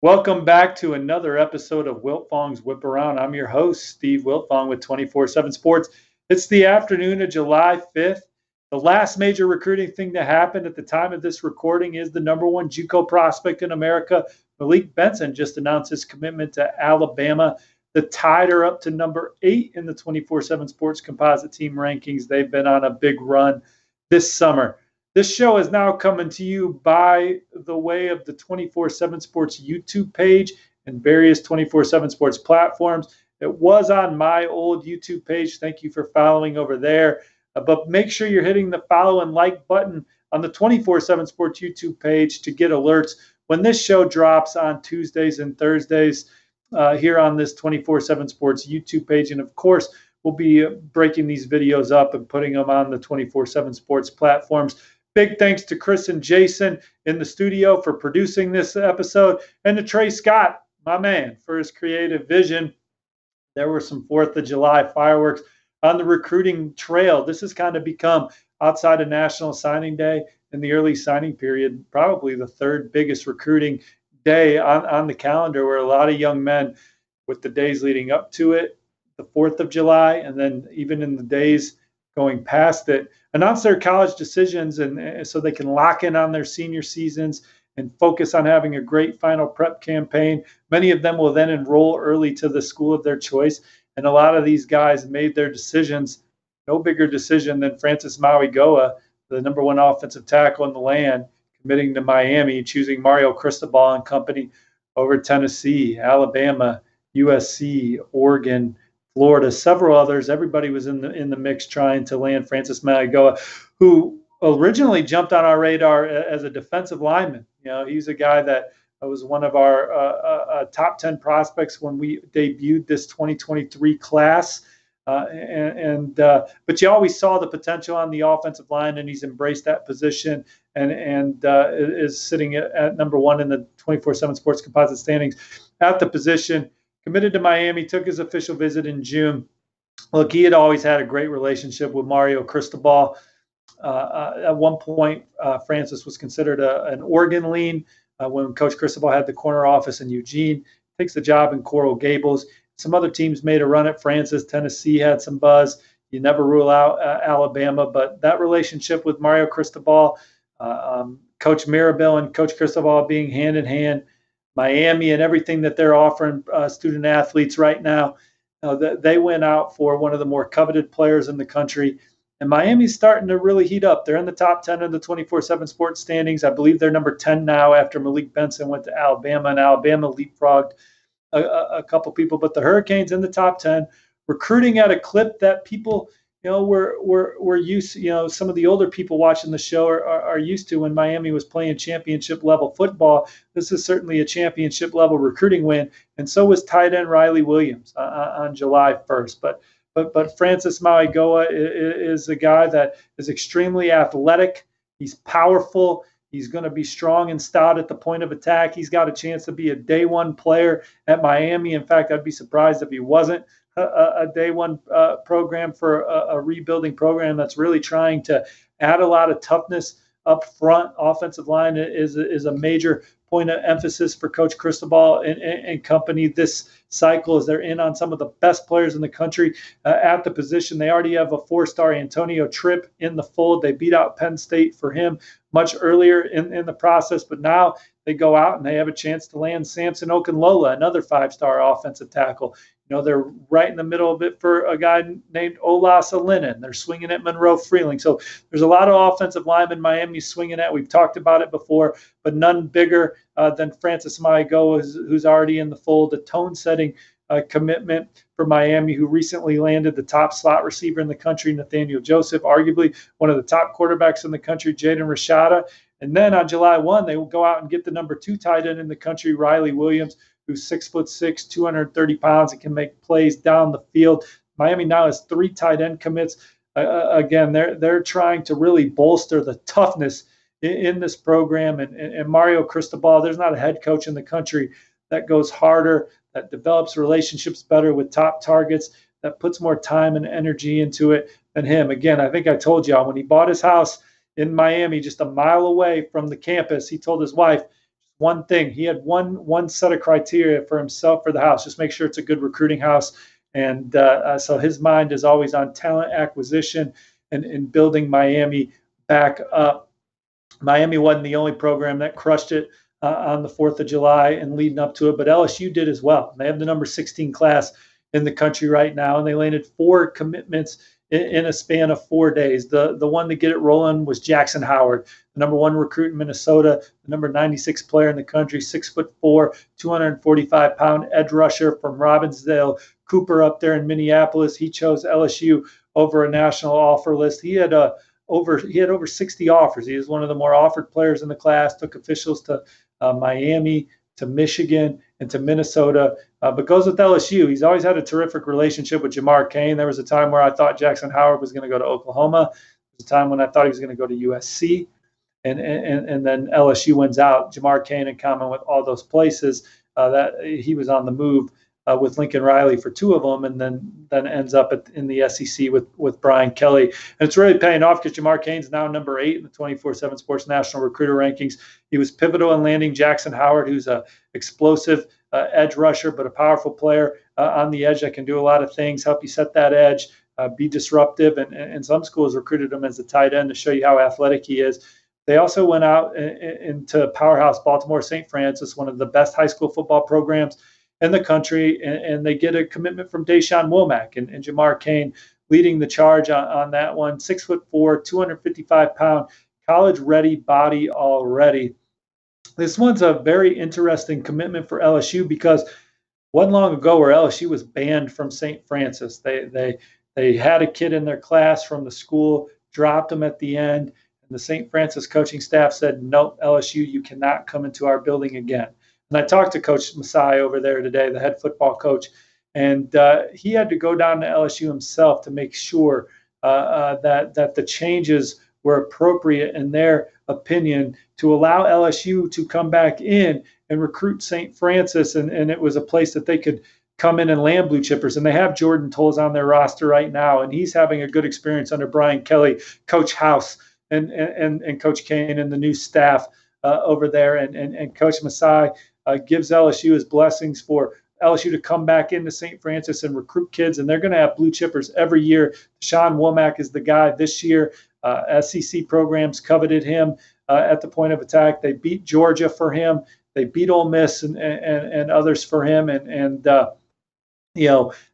Welcome back to another episode of Wiltfong's Whiparound. I'm your host, Steve Wiltfong with 24/7 Sports. It's the afternoon of July 5th. The last major recruiting thing to happen at the time of this recording is the number one JUCO prospect in America, Malik Benson, just announced his commitment to Alabama. The Tide are up to number 8 in the 24/7 Sports composite team rankings. They've been on a big run this summer. This show is now coming to you by the way of the 24/7 Sports YouTube page and various 24/7 Sports platforms. It was on my old YouTube page. Thank you for following over there. But make sure you're hitting the follow and like button on the 24/7 Sports YouTube page to get alerts when this show drops on Tuesdays and Thursdays here on this 24/7 Sports YouTube page. And of course, we'll be breaking these videos up and putting them on the 24/7 Sports platforms. Big thanks to Chris and Jason in the studio for producing this episode, and to Trey Scott, my man, for his creative vision. There were some 4th of July fireworks on the recruiting trail. This has kind of become, outside of National Signing Day in the early signing period, probably the third biggest recruiting day on the calendar, where a lot of young men, with the days leading up to it, the 4th of July, and then even in the days going past it, announce their college decisions, and so they can lock in on their senior seasons and focus on having a great final prep campaign. Many of them will then enroll early to the school of their choice, and a lot of these guys made their decisions. No bigger decision than Francis Mauigoa, the number one offensive tackle in the land, committing to Miami, choosing Mario Cristobal and company over Tennessee, Alabama, USC, Oregon, Florida, several others. Everybody was in the mix trying to land Francis Mauigoa, who originally jumped on our radar as a defensive lineman. You know, he's a guy that was one of our top 10 prospects when we debuted this 2023 class. But you always saw the potential on the offensive line, and he's embraced that position and is sitting at number one in the 24/7 Sports composite standings at the position. Committed to Miami, took his official visit in June. Look, he had always had a great relationship with Mario Cristobal. At one point, Francis was considered an Oregon lean when Coach Cristobal had the corner office in Eugene. Takes the job in Coral Gables. Some other teams made a run at Francis. Tennessee had some buzz. You never rule out Alabama, but that relationship with Mario Cristobal, Coach Mirabel and Coach Cristobal being hand in hand, Miami and everything that they're offering student athletes right now, they went out for one of the more coveted players in the country. And Miami's starting to really heat up. They're in the top 10 of the 24/7 Sports standings. I believe they're number 10 now after Malik Benson went to Alabama, and Alabama leapfrogged a couple people. But the Hurricanes in the top 10, recruiting at a clip that people, we're used to. Some of the older people watching the show are used to when Miami was playing championship level football. This is certainly a championship level recruiting win, and so was tight end Riley Williams on July 1st. But Francis Mauigoa is a guy that is extremely athletic. He's powerful. He's going to be strong and stout at the point of attack. He's got a chance to be a day one player at Miami. In fact, I'd be surprised if he wasn't a day one program for a rebuilding program that's really trying to add a lot of toughness up front. Offensive line is a major point of emphasis for Coach Cristobal and company this cycle, as they're in on some of the best players in the country at the position. They already have a 4-star Antonio Tripp in the fold. They beat out Penn State for him much earlier in the process, but now they go out and they have a chance to land Samson Okunlola, another 5-star offensive tackle. They're right in the middle of it for a guy named Ola Salinen. They're swinging at Monroe Freeling. So there's a lot of offensive linemen Miami swinging at. We've talked about it before, but none bigger than Francis Mauigoa, who's already in the fold. A tone-setting commitment for Miami, who recently landed the top slot receiver in the country, Nathaniel Joseph, arguably one of the top quarterbacks in the country, Jaden Rashada. And then on July 1, they will go out and get the number 2 tight end in the country, Riley Williams, who's 6'6", 230 pounds, and can make plays down the field. Miami now has 3 tight end commits. Again, they're trying to really bolster the toughness in this program. And Mario Cristobal, there's not a head coach in the country that goes harder, that develops relationships better with top targets, that puts more time and energy into it than him. Again, I think I told y'all when he bought his house in Miami, just a mile away from the campus, he told his wife, one thing. He had one set of criteria for himself for the house. Just make sure it's a good recruiting house. And so his mind is always on talent acquisition and building Miami back up. Miami wasn't the only program that crushed it on the 4th of July and leading up to it, but LSU did as well. They have the number 16 class in the country right now, and they landed 4 commitments in a span of 4 days. The one to get it rolling was Jackson Howard, the number 1 recruit in Minnesota, the number 96 player in the country, 6'4", 245-pound edge rusher from Robbinsdale Cooper up there in Minneapolis. He chose LSU over a national offer list. He had over 60 offers. He was one of the more offered players in the class. Took officials to Miami, to Michigan, and to Minnesota, but goes with LSU. He's always had a terrific relationship with Jamar Cain. There was a time where I thought Jackson Howard was going to go to Oklahoma. There was a time when I thought he was going to go to USC, and then LSU wins out. Jamar Cain, in common with all those places, that he was on the move with Lincoln Riley for 2 of them, and then ends up in the SEC with Brian Kelly. And it's really paying off because Jamar Cain's now number 8 in the 24/7 Sports National Recruiter Rankings. He was pivotal in landing Jackson Howard, who's a explosive edge rusher, but a powerful player on the edge that can do a lot of things, help you set that edge, be disruptive. And some schools recruited him as a tight end to show you how athletic he is. They also went out into powerhouse Baltimore St. Francis, one of the best high school football programs in the country, and they get a commitment from Deshaun Womack and Jamar Cain leading the charge on that one. 6'4", 255-pound, college-ready body already. This one's a very interesting commitment for LSU because wasn't long ago where LSU was banned from St. Francis. They had a kid in their class from the school, dropped him at the end, and the St. Francis coaching staff said, "Nope, LSU, you cannot come into our building again." And I talked to Coach Masai over there today, the head football coach, and he had to go down to LSU himself to make sure that the changes were appropriate in their opinion to allow LSU to come back in and recruit St. Francis, and it was a place that they could come in and land blue chippers. And they have Jordan Tolles on their roster right now, and he's having a good experience under Brian Kelly, Coach House, and Coach Cain and the new staff over there, and Coach Masai gives LSU his blessings for LSU to come back into St. Francis and recruit kids, and they're going to have blue chippers every year. Deshaun Womack is the guy this year. SEC programs coveted him at the point of attack. They beat Georgia for him. They beat Ole Miss and others for him. And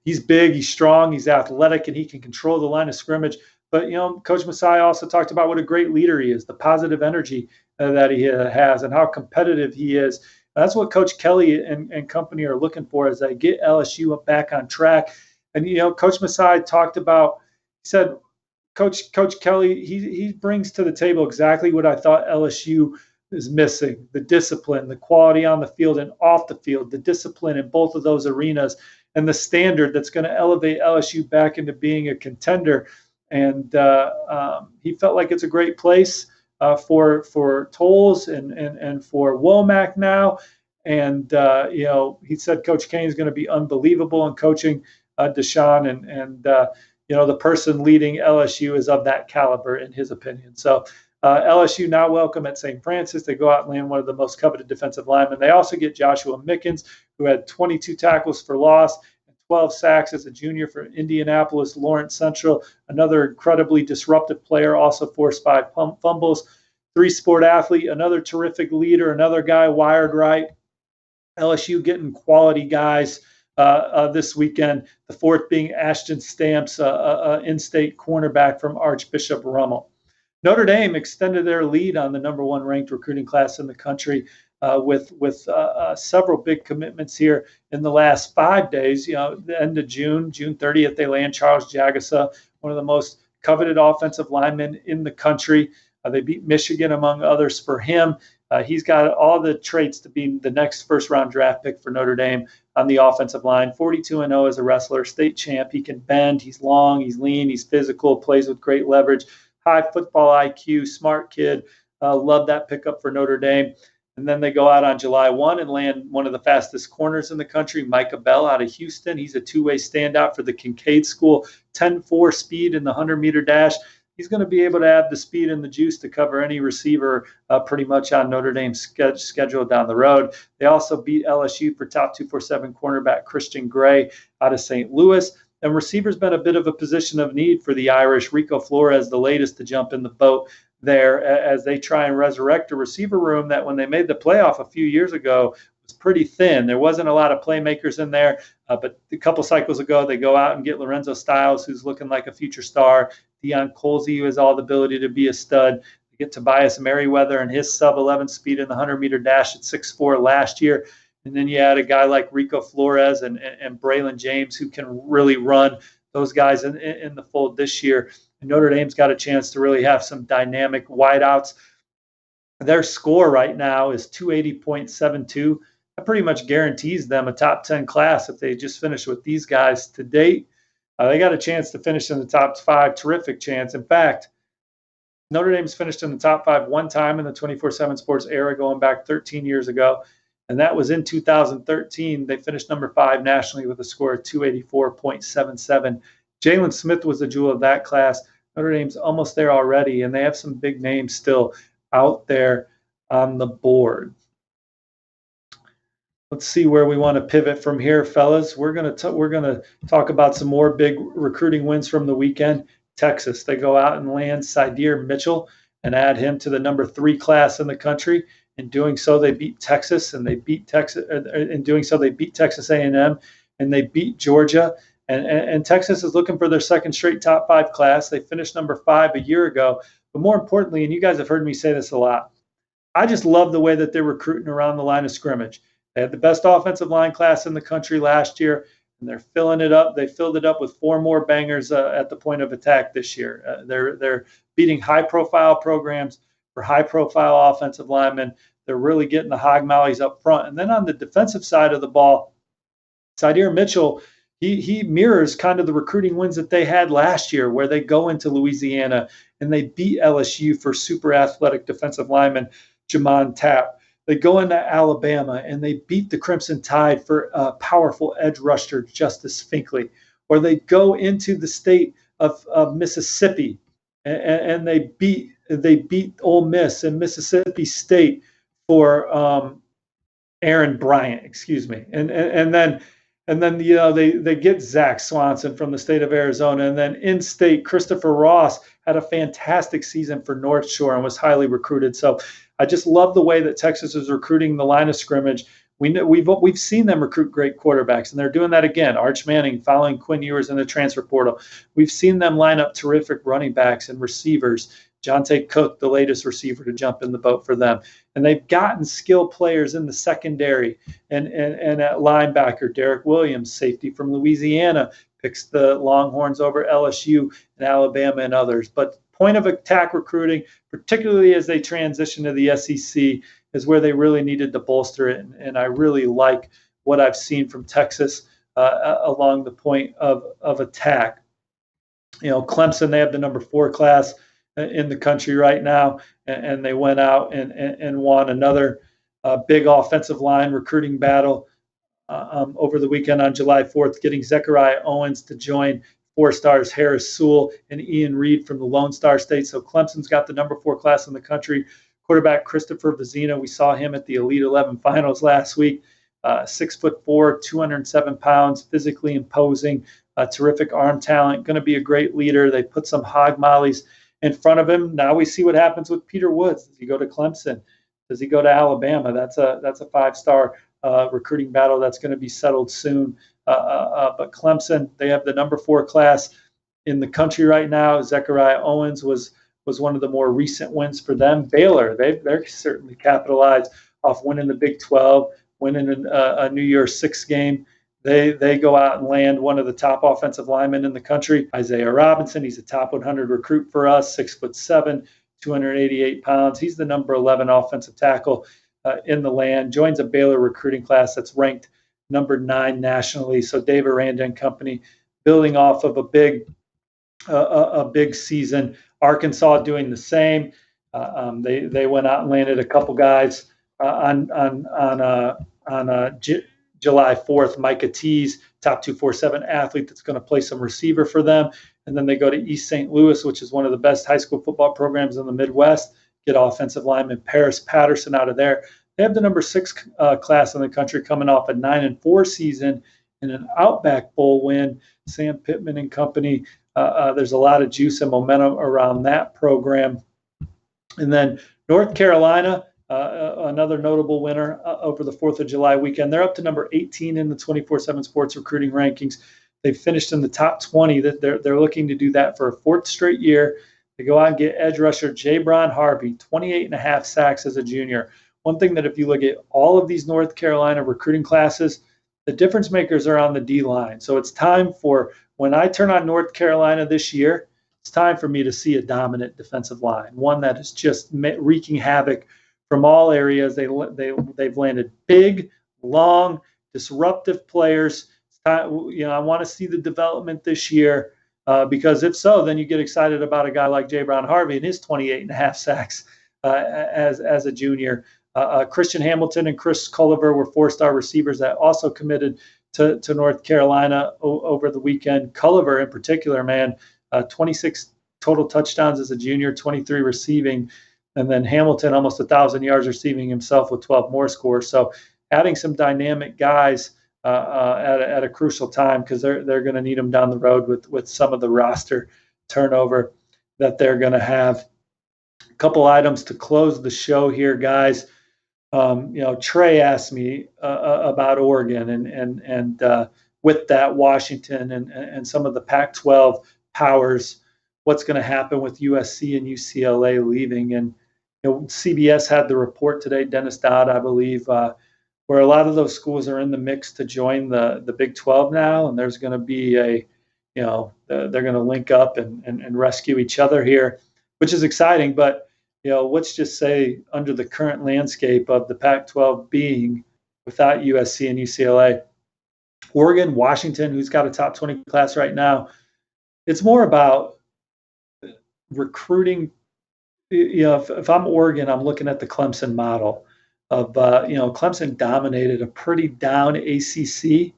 he's big, he's strong, he's athletic, and he can control the line of scrimmage. But, Coach Masai also talked about what a great leader he is, the positive energy that he has, and how competitive he is. That's what Coach Kelly and company are looking for as they get LSU back on track. And, Coach Masai talked about, he said, Coach Kelly, he brings to the table exactly what I thought LSU is missing: the discipline, the quality on the field and off the field, the discipline in both of those arenas, and the standard that's going to elevate LSU back into being a contender. And he felt like it's a great place for Tolles and for Womack now. And, he said Coach Cain is going to be unbelievable in coaching Deshaun. And the person leading LSU is of that caliber, in his opinion. So LSU now welcome at St. Francis. They go out and land one of the most coveted defensive linemen. They also get Joshua Mickens, who had 22 tackles for loss, 12 sacks as a junior for Indianapolis Lawrence Central, another incredibly disruptive player, also forced 5 fumbles, 3-sport athlete, another terrific leader, another guy wired right. LSU getting quality guys this weekend, the 4th being Ashton Stamps, in-state cornerback from Archbishop Rummel. Notre Dame extended their lead on the number 1 ranked recruiting class in the country with several big commitments here in the last 5 days. The end of June 30th, they land Charles Jagasa, one of the most coveted offensive linemen in the country. They beat Michigan, among others, for him. He's got all the traits to be the next first-round draft pick for Notre Dame on the offensive line. 42-0 as a wrestler, state champ. He can bend. He's long. He's lean. He's physical. Plays with great leverage. High football IQ. Smart kid. Love that pickup for Notre Dame. And then they go out on July 1 and land one of the fastest corners in the country, Micah Bell out of Houston. He's a two-way standout for the Kincaid School. 10.4 speed in the 100-meter dash. he's going to be able to add the speed and the juice to cover any receiver pretty much on Notre Dame's schedule down the road. They also beat LSU for top 247 cornerback Christian Gray out of St. Louis. And receiver's been a bit of a position of need for the Irish. Rico Flores, the latest to jump in the boat there as they try and resurrect a receiver room that when they made the playoff a few years ago was pretty thin. There wasn't a lot of playmakers in there, but a couple cycles ago, they go out and get Lorenzo Styles, who's looking like a future star, Deion Colsey, who has all the ability to be a stud. They get Tobias Merriweather and his sub-11 speed in the 100-meter dash at 6'4" last year. And then you add a guy like Rico Flores and Braylon James who can really run those guys in the fold this year. And Notre Dame's got a chance to really have some dynamic wideouts. Their score right now is 280.72. That pretty much guarantees them a top 10 class if they just finish with these guys to date. They got a chance to finish in the top 5, terrific chance. In fact, Notre Dame's finished in the top 5 one time in the 24/7 Sports era going back 13 years ago. And that was in 2013. They finished number 5 nationally with a score of 284.77. Jalen Smith was the jewel of that class. Notre Dame's almost there already, and they have some big names still out there on the board. Let's see where we want to pivot from here, fellas. We're gonna talk about some more big recruiting wins from the weekend. Texas, they go out and land Sydir Mitchell and add him to the number 3 class in the country. In doing so, they beat Texas, and they beat Texas. In doing so, they beat Texas A&M, and they beat Georgia. And Texas is looking for their second straight top 5 class. They finished number 5 a year ago. But more importantly, and you guys have heard me say this a lot, I just love the way that they're recruiting around the line of scrimmage. They had the best offensive line class in the country last year, and they're filling it up. They filled it up with 4 more bangers at the point of attack this year. They're beating high-profile programs for high-profile offensive linemen. They're really getting the hog mollies up front. And then on the defensive side of the ball, Sydir Mitchell, he mirrors kind of the recruiting wins that they had last year, where they go into Louisiana and they beat LSU for super athletic defensive lineman Jamon Tapp. They go into Alabama and they beat the Crimson Tide for powerful edge rusher Justice Finkley. Or they go into the state of Mississippi and they beat Ole Miss and Mississippi State for Aaron Bryant, excuse me. And then they get Zach Swanson from the state of Arizona, and then in-state Christopher Ross had a fantastic season for North Shore and was highly recruited. So I just love the way that Texas is recruiting the line of scrimmage. We've seen them recruit great quarterbacks, and they're doing that again. Arch Manning following Quinn Ewers in the transfer portal. We've seen them line up terrific running backs and receivers. Jonte Cook, the latest receiver to jump in the boat for them. And they've gotten skilled players in the secondary and at linebacker. Derek Williams, safety from Louisiana, picks the Longhorns over LSU and Alabama and others. But point of attack recruiting, particularly as they transition to the SEC, is where they really needed to bolster it. And I really like what I've seen from Texas along the point of attack. You know, Clemson, they have the number 4 class in the country right now, and they went out and won another big offensive line recruiting battle over the weekend on July 4th, getting Zechariah Owens to join 4 stars Harris Sewell and Ian Reed from the Lone Star State. So Clemson's got the number 4 class in the country. Quarterback Christopher Vizina, we saw him at the Elite 11 finals last week. 6'4", 207 pounds, physically imposing, terrific arm talent, going to be a great leader. They put some hog mollies in front of him. Now we see what happens with Peter Woods. Does he go to Clemson? Does he go to Alabama? That's a 5-star recruiting battle that's going to be settled soon. But Clemson, they have the number 4 class in the country right now. Zechariah Owens was one of the more recent wins for them. Baylor, they're certainly capitalized off winning the Big 12, winning a New Year's 6 game. They go out and land one of the top offensive linemen in the country, Isaiah Robinson. He's a top 100 recruit for us, 6'7", 288 pounds. He's the number 11 offensive tackle in the land. Joins a Baylor recruiting class that's ranked number 9 nationally. So Dave Aranda and company building off of a big season. Arkansas doing the same. They went out and landed a couple guys on July 4th, Micah Tease, top 247 athlete that's going to play some receiver for them. and then they go to East St. Louis, which is one of the best high school football programs in the Midwest, get offensive lineman Paris Patterson out of there. They have the number 6 class in the country coming off a 9-4 season and an Outback Bowl win. Sam Pittman and company. There's a lot of juice and momentum around that program. And then North Carolina, another notable winner over the 4th of July weekend. They're up to number 18 in the 24/7 Sports recruiting rankings. They finished in the top 20. They're looking to do that for a 4th straight year. They go out and get edge rusher Jabron Harvey, 28.5 sacks as a junior. One thing that if you look at all of these North Carolina recruiting classes, the difference makers are on the D-line. So it's time for, when I turn on North Carolina this year, it's time for me to see a dominant defensive line, one that is just wreaking havoc from all areas. They've landed big, long, disruptive players. I want to see the development this year because if so, then you get excited about a guy like Jabron Harvey and his 28.5 sacks as a junior. Christian Hamilton and Chris Culliver were 4-star receivers that also committed to North Carolina over the weekend. Culliver in particular, man, 26 total touchdowns as a junior, 23 receiving, and then Hamilton almost 1,000 yards receiving himself with 12 more scores. So adding some dynamic guys at a crucial time because they're going to need them down the road with some of the roster turnover that they're going to have. A couple items to close the show here, guys. Trey asked me about Oregon and with that Washington and some of the Pac-12 powers, what's going to happen with USC and UCLA leaving. And CBS had the report today, Dennis Dodd, I believe, where a lot of those schools are in the mix to join the Big 12 now, and there's going to be they're going to link up and rescue each other here, which is exciting. But let's just say under the current landscape of the Pac-12 being without USC and UCLA, Oregon, Washington, who's got a top 20 class right now, it's more about recruiting. If I'm Oregon, I'm looking at the Clemson model of, Clemson dominated a pretty down ACC,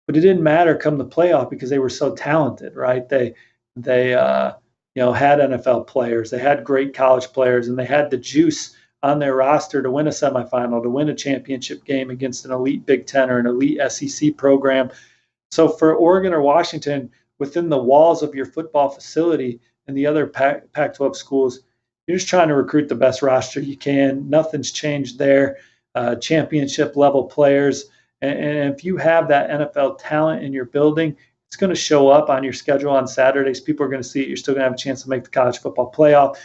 but it didn't matter come the playoff because they were so talented, right? They had NFL players, they had great college players, and they had the juice on their roster to win a semifinal, to win a championship game against an elite Big Ten or an elite SEC program. So for Oregon or Washington, within the walls of your football facility and the other Pac-12 schools, you're just trying to recruit the best roster you can. Nothing's changed there. Championship level players. And if you have that NFL talent in your building, it's going to show up on your schedule on Saturdays. People are going to see it. You're still going to have a chance to make the college football playoff.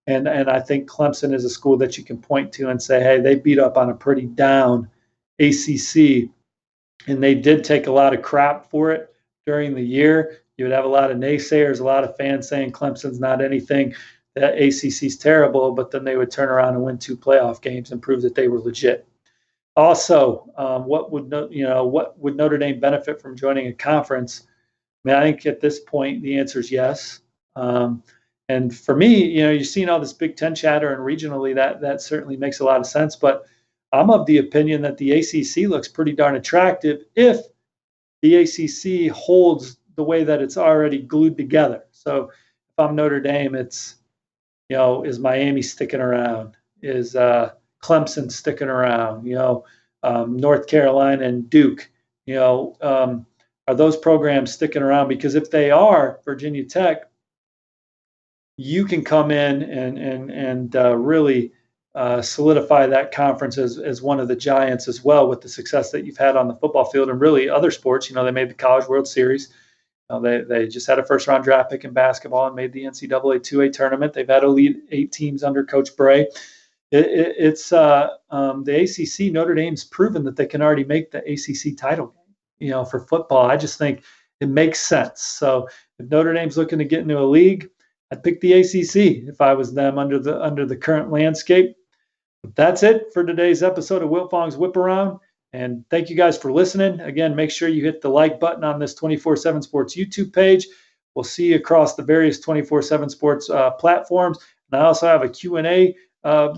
And I think Clemson is a school that you can point to and say, hey, they beat up on a pretty down ACC. And they did take a lot of crap for it during the year. You would have a lot of naysayers, a lot of fans saying Clemson's not anything, that ACC's terrible, but then they would turn around and win 2 playoff games and prove that they were legit. Also, what would Notre Dame benefit from joining a conference? I mean, I think at this point the answer is yes. And for me, you're seeing all this Big Ten chatter, and regionally that certainly makes a lot of sense. But I'm of the opinion that the ACC looks pretty darn attractive if the ACC holds the way that it's already glued together. So if I'm Notre Dame, it's is Miami sticking around? Is Clemson sticking around? North Carolina and Duke. Are those programs sticking around? Because if they are, Virginia Tech, you can come in and really solidify that conference as one of the giants as well with the success that you've had on the football field and really other sports. They made the College World Series. They just had a first-round draft pick in basketball and made the NCAA 2A tournament. They've had Elite 8 teams under Coach Bray. It's the ACC. Notre Dame's proven that they can already make the ACC title game. For football, I just think it makes sense. So if Notre Dame's looking to get into a league, I'd pick the ACC if I was them under the current landscape. But that's it for today's episode of Wiltfong's Whiparound. And thank you guys for listening. Again, make sure you hit the like button on this 24/7 Sports YouTube page. We'll see you across the various 24/7 Sports platforms. And I also have a Q&A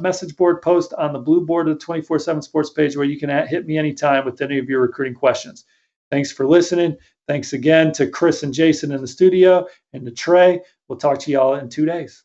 message board post on the blue board of the 24/7 Sports page where you can hit me anytime with any of your recruiting questions. Thanks for listening. Thanks again to Chris and Jason in the studio and to Trey. We'll talk to y'all in 2 days.